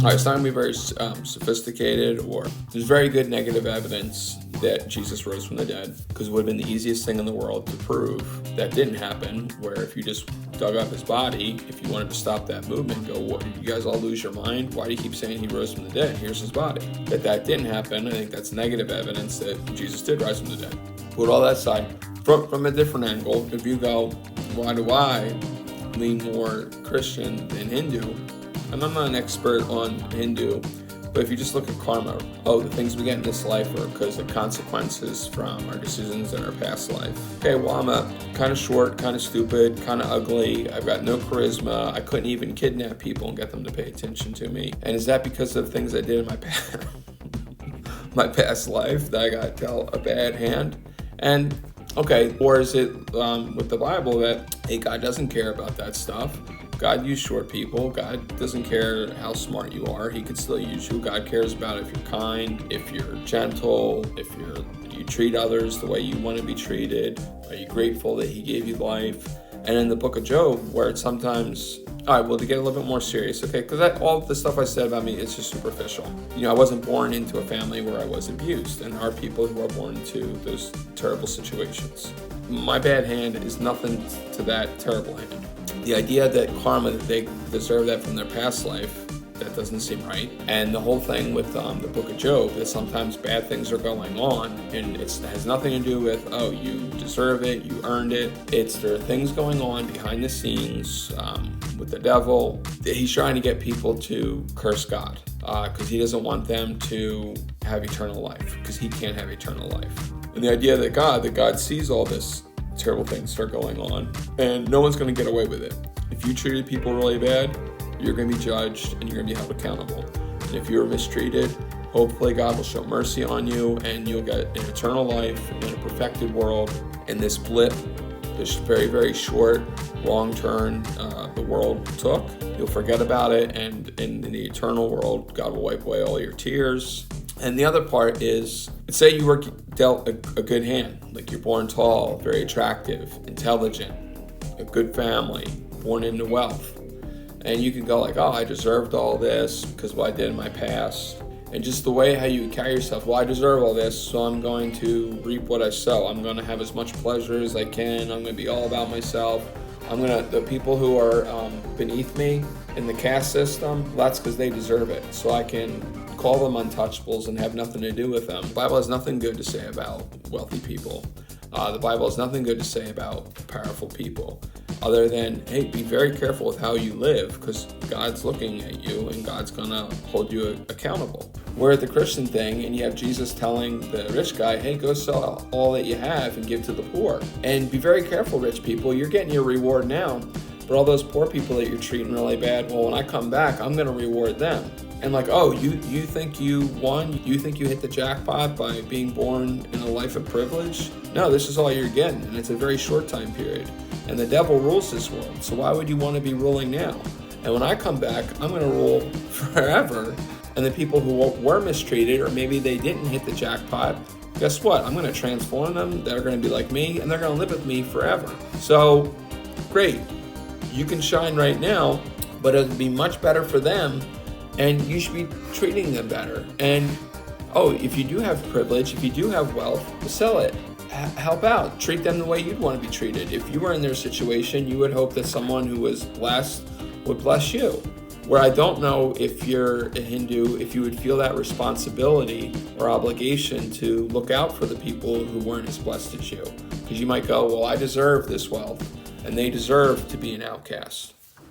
All right, it's not going to be very sophisticated, or there's very good negative evidence that Jesus rose from the dead, because it would have been the easiest thing in the world to prove that didn't happen, where if you just dug up his body, if you wanted to stop that movement, go, what, did you guys all lose your mind? Why do you keep saying he rose from the dead? Here's his body. That didn't happen. I think that's negative evidence that Jesus did rise from the dead. Put all that aside. From a different angle, if you go, why do I lean more Christian than Hindu? And I'm not an expert on Hindu, but if you just look at karma, the things we get in this life are because of consequences from our decisions in our past life. Okay, well, I'm a kind of short, kind of stupid, kind of ugly. I've got no charisma. I couldn't even kidnap people and get them to pay attention to me. And is that because of things I did in my past, my past life, that I got dealt a bad hand? And okay, or is it with the Bible that, hey, God doesn't care about that stuff. God used short people. God doesn't care how smart you are. He could still use you. God cares about if you're kind, if you're gentle, if you treat others the way you want to be treated. Are you grateful that he gave you life? And in the book of Job, where it's sometimes, all right, well, to get a little bit more serious, okay, because all the stuff I said about me is just superficial. I wasn't born into a family where I was abused, and there are people who are born into those terrible situations. My bad hand is nothing to that terrible hand. The idea that karma, that they deserve that from their past life, that doesn't seem right. And the whole thing with the book of Job, that sometimes bad things are going on, and it has nothing to do with, you deserve it, you earned it. There are things going on behind the scenes with the devil. He's trying to get people to curse God because he doesn't want them to have eternal life, because he can't have eternal life. And the idea that God sees all this terrible things that are going on, and no one's going to get away with it. If you treated people really bad, you're going to be judged and you're going to be held accountable. And if you were mistreated, hopefully God will show mercy on you, and you'll get an eternal life in a perfected world. And this blip, this very, very short, wrong turn the world took, you'll forget about it, and in the eternal world, God will wipe away all your tears. And the other part is, say you were dealt a good hand, like you're born tall, very attractive, intelligent, a good family, born into wealth. And you can go like, I deserved all this because of what I did in my past. And just the way how you carry yourself, I deserve all this, so I'm going to reap what I sow. I'm going to have as much pleasure as I can. I'm going to be all about myself. The people who are beneath me in the caste system, that's because they deserve it. So I can call them untouchables and have nothing to do with them. The Bible has nothing good to say about wealthy people. The Bible has nothing good to say about powerful people, other than, hey, be very careful with how you live, because God's looking at you and God's going to hold you accountable. We're at the Christian thing, and you have Jesus telling the rich guy, hey, go sell all that you have and give to the poor. And be very careful, rich people. You're getting your reward now, but all those poor people that you're treating really bad, well, when I come back, I'm going to reward them. And like, you think you won? You think you hit the jackpot by being born in a life of privilege? No, this is all you're getting, and it's a very short time period. And the devil rules this world, so why would you want to be ruling now? And when I come back, I'm going to rule forever. And the people who were mistreated, or maybe they didn't hit the jackpot, guess what? I'm going to transform them. They're going to be like me, and they're going to live with me forever. So, great. You can shine right now, but it'll be much better for them, and you should be treating them better. And, if you do have privilege, if you do have wealth, sell it. Help out. Treat them the way you'd want to be treated. If you were in their situation, you would hope that someone who was blessed would bless you. Where I don't know if you're a Hindu, if you would feel that responsibility or obligation to look out for the people who weren't as blessed as you. Because you might go, well, I deserve this wealth, and they deserve to be an outcast.